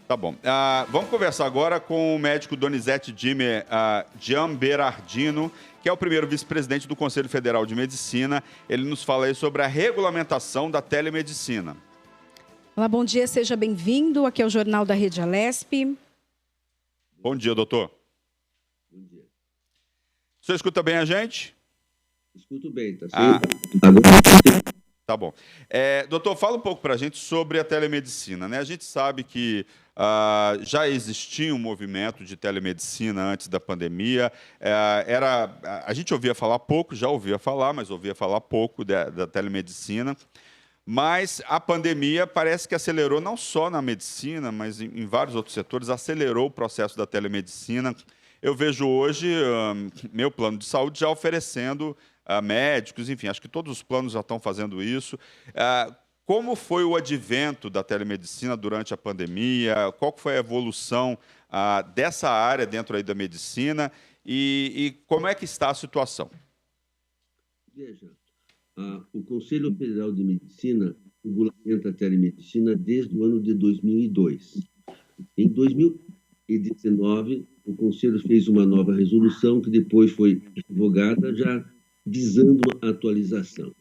Tá bom. Vamos conversar agora com o médico Donizete Giamberardino, que é o primeiro vice-presidente do Conselho Federal de Medicina. Ele nos fala aí sobre a regulamentação da telemedicina. Olá, bom dia, seja bem-vindo. Aqui é o Jornal da Rede Alesp. Bom dia, doutor. Bom dia. O senhor escuta bem a gente? Escuto bem, tá certo? Tá bom. Doutor, fala um pouco para a gente sobre a telemedicina, né? A gente sabe que já existia um movimento de telemedicina antes da pandemia. A gente ouvia falar pouco, já ouvia falar, mas ouvia falar pouco da telemedicina. Mas a pandemia parece que acelerou, não só na medicina, mas em vários outros setores, acelerou o processo da telemedicina. Eu vejo hoje meu plano de saúde já oferecendo médicos, enfim, acho que todos os planos já estão fazendo isso. Como foi o advento da telemedicina durante a pandemia? Qual foi a evolução dessa área dentro aí da medicina? E como é que está a situação? Veja, o Conselho Federal de Medicina regulamenta a telemedicina desde o ano de 2002. Em 2019, o Conselho fez uma nova resolução que depois foi revogada, já visando uma atualização.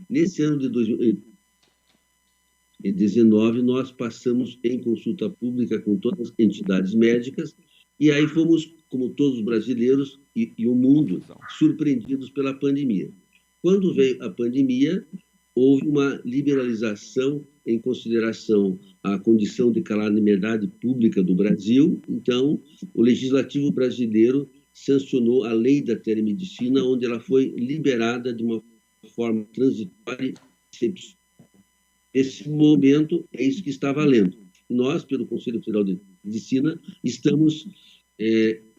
Nesse ano de 2019, nós passamos em consulta pública com todas as entidades médicas e aí fomos, como todos os brasileiros e o mundo, surpreendidos pela pandemia. Quando veio a pandemia, houve uma liberalização em consideração à condição de calamidade pública do Brasil. Então, o Legislativo brasileiro sancionou a lei da telemedicina, onde ela foi liberada de uma forma transitória. Nesse momento, é isso que está valendo. Nós, pelo Conselho Federal de Medicina, estamos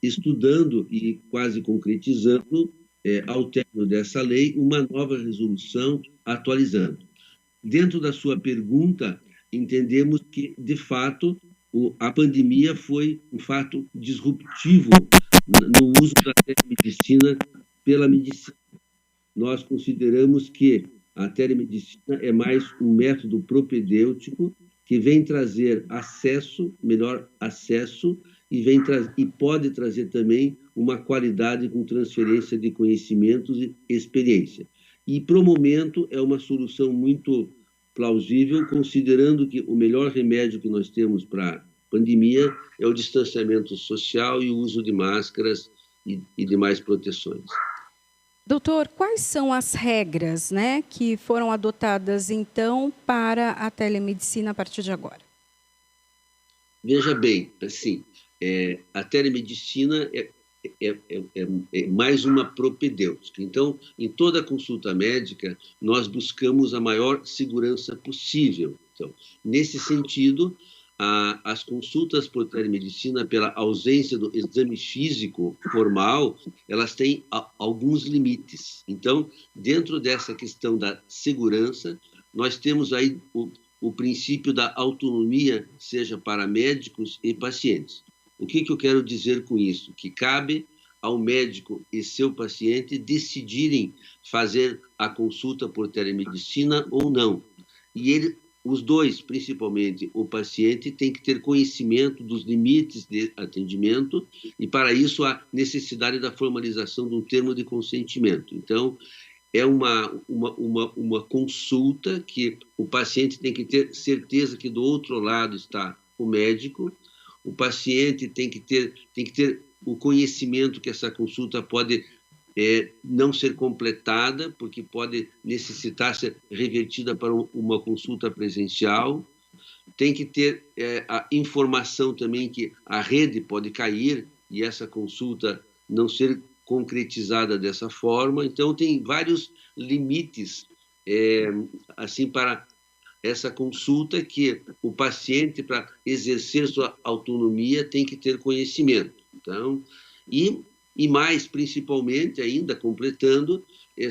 estudando e quase concretizando, ao término dessa lei, uma nova resolução atualizando. Dentro da sua pergunta, entendemos que, de fato, a pandemia foi um fato disruptivo no uso da telemedicina pela medicina. Nós consideramos que a telemedicina é mais um método propedêutico que vem trazer acesso, melhor acesso, e pode trazer também uma qualidade com transferência de conhecimentos e experiência. E, para o momento, é uma solução muito plausível, considerando que o melhor remédio que nós temos para a pandemia é o distanciamento social e o uso de máscaras e demais proteções. Doutor, quais são as regras, né, que foram adotadas, então, para a telemedicina a partir de agora? Veja bem, assim, a telemedicina é mais uma propedêutica. Então, em toda consulta médica, nós buscamos a maior segurança possível. Então, nesse sentido, as consultas por telemedicina, pela ausência do exame físico formal, elas têm alguns limites. Então, dentro dessa questão da segurança, nós temos aí o princípio da autonomia, seja para médicos e pacientes. O que eu quero dizer com isso? Que cabe ao médico e seu paciente decidirem fazer a consulta por telemedicina ou não. E os dois, principalmente o paciente, tem que ter conhecimento dos limites de atendimento e, para isso, a necessidade da formalização de um termo de consentimento. Então, é uma consulta que o paciente tem que ter certeza que do outro lado está o médico. O paciente tem que ter o conhecimento que essa consulta pode não ser completada, porque pode necessitar ser revertida para uma consulta presencial. Tem que ter a informação também que a rede pode cair e essa consulta não ser concretizada dessa forma. Então, tem vários limites assim, para essa consulta que o paciente, para exercer sua autonomia, tem que ter conhecimento. Então, e mais, principalmente, ainda completando,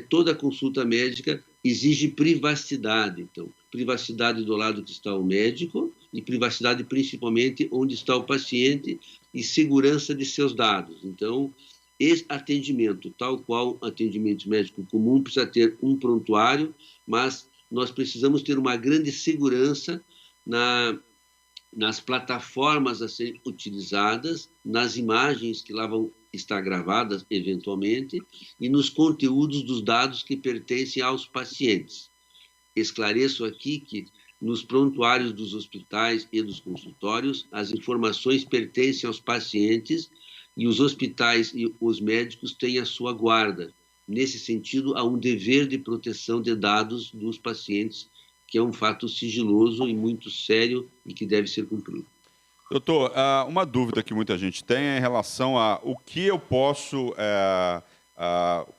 toda consulta médica exige privacidade. Então, privacidade do lado que está o médico e privacidade principalmente onde está o paciente e segurança de seus dados. Então, esse atendimento, tal qual atendimento médico comum, precisa ter um prontuário, mas nós precisamos ter uma grande segurança nas plataformas a serem utilizadas, nas imagens que lá vão estar gravadas, eventualmente, e nos conteúdos dos dados que pertencem aos pacientes. Esclareço aqui que, nos prontuários dos hospitais e dos consultórios, as informações pertencem aos pacientes e os hospitais e os médicos têm a sua guarda. Nesse sentido, há um dever de proteção de dados dos pacientes, que é um fato sigiloso e muito sério e que deve ser cumprido. Doutor, uma dúvida que muita gente tem é em relação a o que eu posso,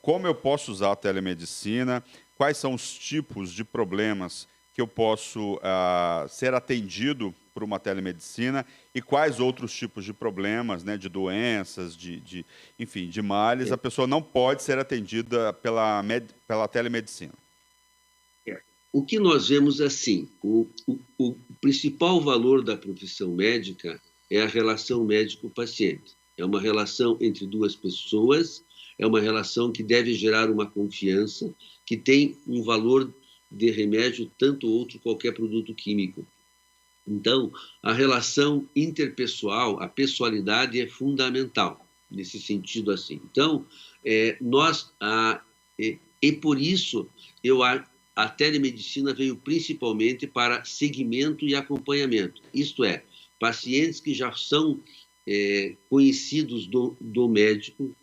como eu posso usar a telemedicina, quais são os tipos de problemas que eu posso ser atendido por uma telemedicina e quais outros tipos de problemas, né, de doenças, enfim, de males, a pessoa não pode ser atendida pela telemedicina. O que nós vemos assim, o principal valor da profissão médica é a relação médico-paciente. É uma relação entre duas pessoas, é uma relação que deve gerar uma confiança, que tem um valor de remédio tanto outro qualquer produto químico. Então, a relação interpessoal, a pessoalidade é fundamental nesse sentido assim. Então, por isso a telemedicina veio principalmente para seguimento e acompanhamento. Isto é, pacientes que já são conhecidos do médico,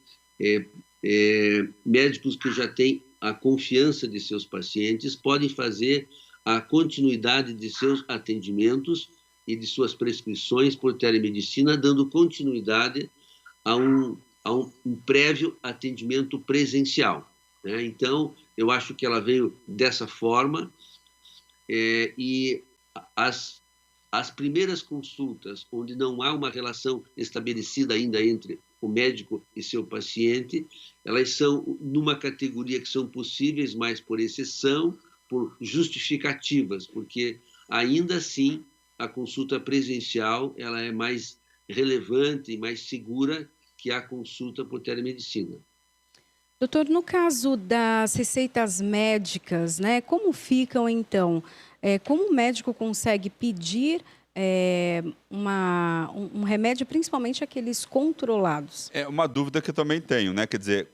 médicos que já têm a confiança de seus pacientes, podem fazer a continuidade de seus atendimentos e de suas prescrições por telemedicina, dando continuidade a um prévio atendimento presencial, né? Então, eu acho que ela veio dessa forma, e as primeiras consultas, onde não há uma relação estabelecida ainda entre o médico e seu paciente, elas são numa categoria que são possíveis, mas por exceção, por justificativas, porque ainda assim a consulta presencial ela é mais relevante e mais segura que a consulta por telemedicina. Doutor, no caso das receitas médicas, né, como ficam então? Como o médico consegue pedir um remédio, principalmente aqueles controlados? É uma dúvida que eu também tenho, né? Quer dizer,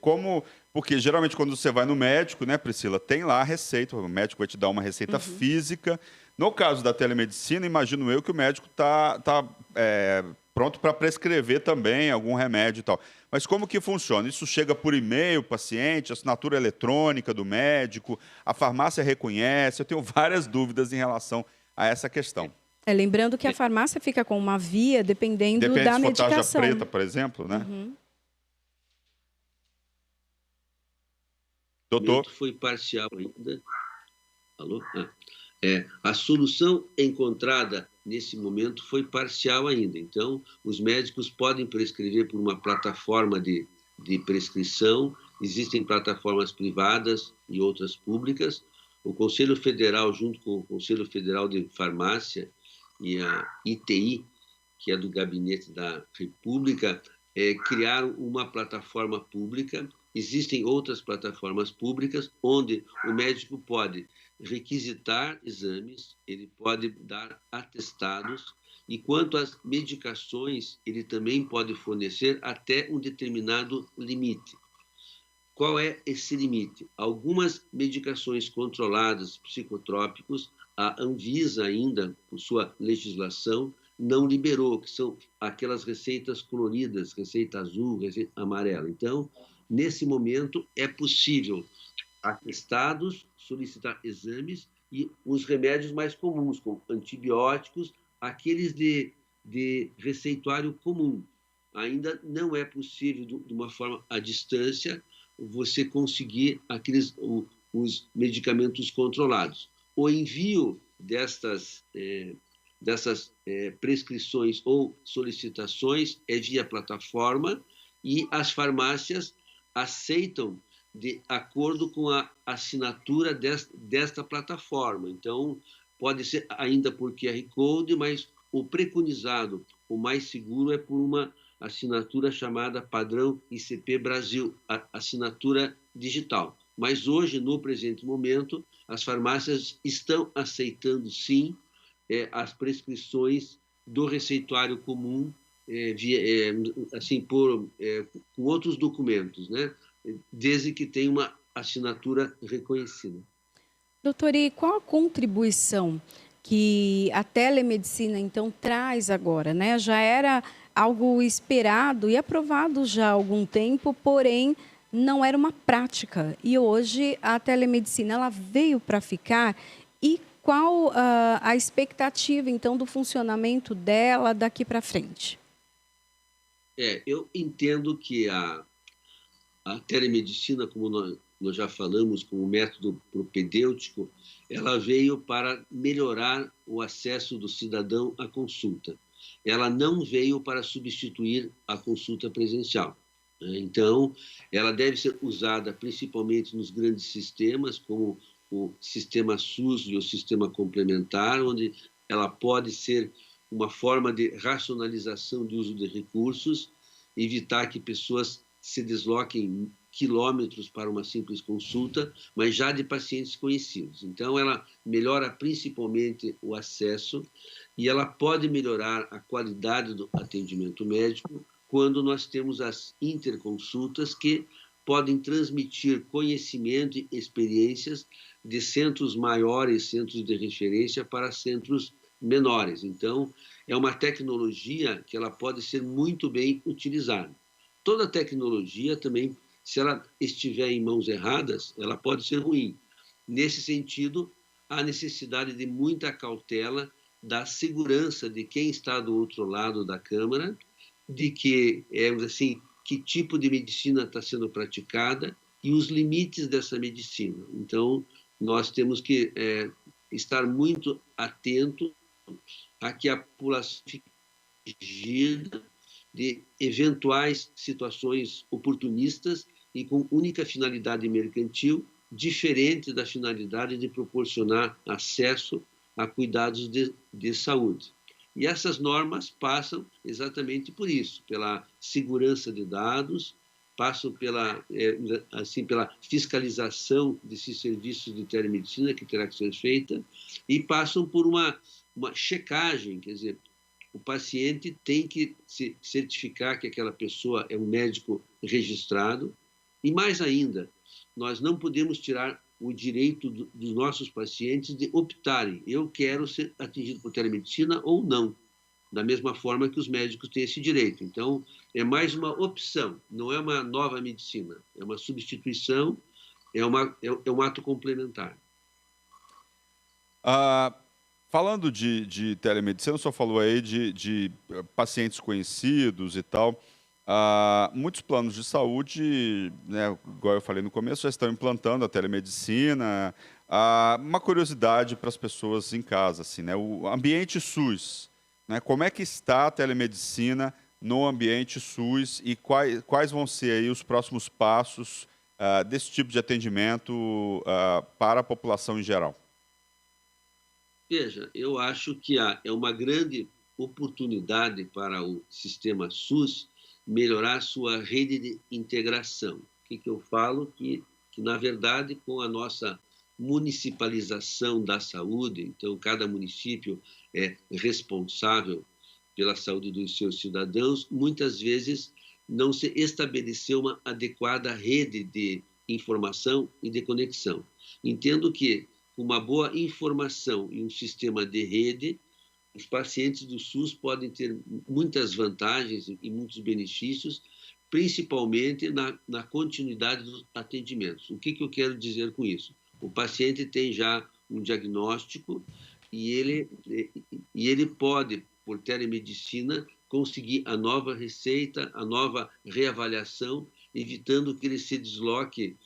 porque geralmente quando você vai no médico, né, Priscila, tem lá a receita, o médico vai te dar uma receita física. No caso da telemedicina, imagino eu que o médico tá pronto para prescrever também algum remédio e tal. Mas como que funciona? Isso chega por e-mail, paciente, assinatura eletrônica do médico, a farmácia reconhece? Eu tenho várias dúvidas em relação a essa questão. Lembrando que a farmácia fica com uma via, depende da se for tarja medicação. preta, por exemplo, né? Doutor? Foi parcial ainda. Alô? A solução encontrada nesse momento foi parcial ainda. Então, os médicos podem prescrever por uma plataforma de prescrição. Existem plataformas privadas e outras públicas. O Conselho Federal, junto com o Conselho Federal de Farmácia e a ITI, que é do Gabinete da República, criaram uma plataforma pública. Existem outras plataformas públicas onde o médico pode requisitar exames, ele pode dar atestados, e quanto às medicações, ele também pode fornecer até um determinado limite. Qual é esse limite? Algumas medicações controladas, psicotrópicos, a Anvisa ainda, por sua legislação, não liberou, que são aquelas receitas coloridas, receita azul, receita amarela. Então, nesse momento, é possível atestados, solicitar exames e os remédios mais comuns, como antibióticos, aqueles de receituário comum. Ainda não é possível, de uma forma à distância, você conseguir os medicamentos controlados. O envio dessas prescrições ou solicitações é via plataforma e as farmácias aceitam de acordo com a assinatura desta plataforma. Então, pode ser ainda por QR Code, mas o preconizado, o mais seguro, é por uma assinatura chamada Padrão ICP Brasil, a assinatura digital. Mas hoje, no presente momento, as farmácias estão aceitando, sim, as prescrições do receituário comum, assim, com outros documentos, né? Desde que tenha uma assinatura reconhecida. Doutor, e qual a contribuição que a telemedicina, então, traz agora, né? Já era algo esperado e aprovado já há algum tempo, porém, não era uma prática. E hoje a telemedicina, ela veio para ficar. E qual a expectativa, então, do funcionamento dela daqui para frente? Eu entendo que a telemedicina, como nós já falamos, como método propedêutico, ela veio para melhorar o acesso do cidadão à consulta. Ela não veio para substituir a consulta presencial. Então, ela deve ser usada principalmente nos grandes sistemas, como o sistema SUS e o sistema complementar, onde ela pode ser uma forma de racionalização do uso de recursos, evitar que pessoas se desloquem quilômetros para uma simples consulta, mas já de pacientes conhecidos. Então, ela melhora principalmente o acesso e ela pode melhorar a qualidade do atendimento médico quando nós temos as interconsultas que podem transmitir conhecimento e experiências de centros maiores, centros de referência, para centros menores. Então, é uma tecnologia que ela pode ser muito bem utilizada. Toda tecnologia também, se ela estiver em mãos erradas, ela pode ser ruim. Nesse sentido, há necessidade de muita cautela da segurança de quem está do outro lado da câmara, de que, assim, que tipo de medicina está sendo praticada e os limites dessa medicina. Então, nós temos que estar muito atento a que a população fique protegida de eventuais situações oportunistas e com única finalidade mercantil, diferente da finalidade de proporcionar acesso a cuidados de saúde. E essas normas passam exatamente por isso, pela segurança de dados, passam pela fiscalização desses serviços de telemedicina que terá que ser feita e passam por uma checagem, quer dizer, o paciente tem que se certificar que aquela pessoa é um médico registrado e, mais ainda, nós não podemos tirar o direito dos nossos pacientes de optarem. Eu quero ser atendido por telemedicina ou não, da mesma forma que os médicos têm esse direito. Então, é mais uma opção, não é uma nova medicina, é uma substituição, é um ato complementar. Falando de telemedicina, o senhor falou aí de pacientes conhecidos e tal. Muitos planos de saúde, né, igual eu falei no começo, já estão implantando a telemedicina. Uma curiosidade para as pessoas em casa, assim, né, o ambiente SUS, né, como é que está a telemedicina no ambiente SUS e quais vão ser aí os próximos passos desse tipo de atendimento para a população em geral? Veja, eu acho que é uma grande oportunidade para o sistema SUS melhorar sua rede de integração. O que eu falo? Que, na verdade, com a nossa municipalização da saúde, então cada município é responsável pela saúde dos seus cidadãos, muitas vezes não se estabeleceu uma adequada rede de informação e de conexão. Entendo que uma boa informação e um sistema de rede, os pacientes do SUS podem ter muitas vantagens e muitos benefícios, principalmente na continuidade dos atendimentos. O que eu quero dizer com isso? O paciente tem já um diagnóstico e ele pode, por telemedicina, conseguir a nova receita, a nova reavaliação, evitando que ele se desloque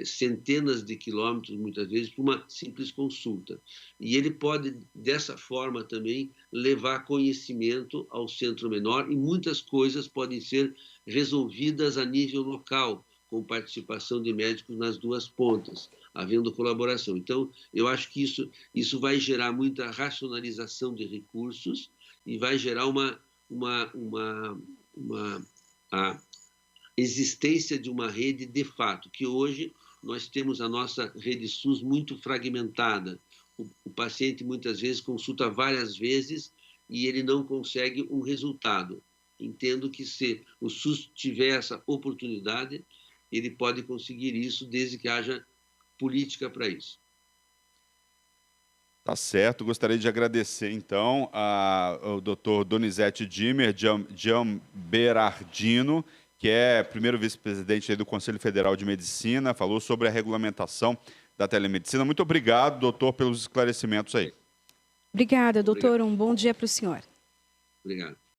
centenas de quilômetros, muitas vezes, para uma simples consulta. E ele pode, dessa forma também, levar conhecimento ao centro menor e muitas coisas podem ser resolvidas a nível local, com participação de médicos nas duas pontas, havendo colaboração. Então, eu acho que isso vai gerar muita racionalização de recursos e vai gerar a existência de uma rede de fato, que hoje nós temos a nossa rede SUS muito fragmentada. O paciente muitas vezes consulta várias vezes e ele não consegue um resultado. Entendo que se o SUS tiver essa oportunidade, ele pode conseguir isso desde que haja política para isso. Tá certo. Gostaria de agradecer, então, ao Dr. Donizete Giamberardino, que é primeiro vice-presidente aí do Conselho Federal de Medicina, falou sobre a regulamentação da telemedicina. Muito obrigado, doutor, pelos esclarecimentos aí. Obrigada, doutor. Um bom dia para o senhor. Obrigado.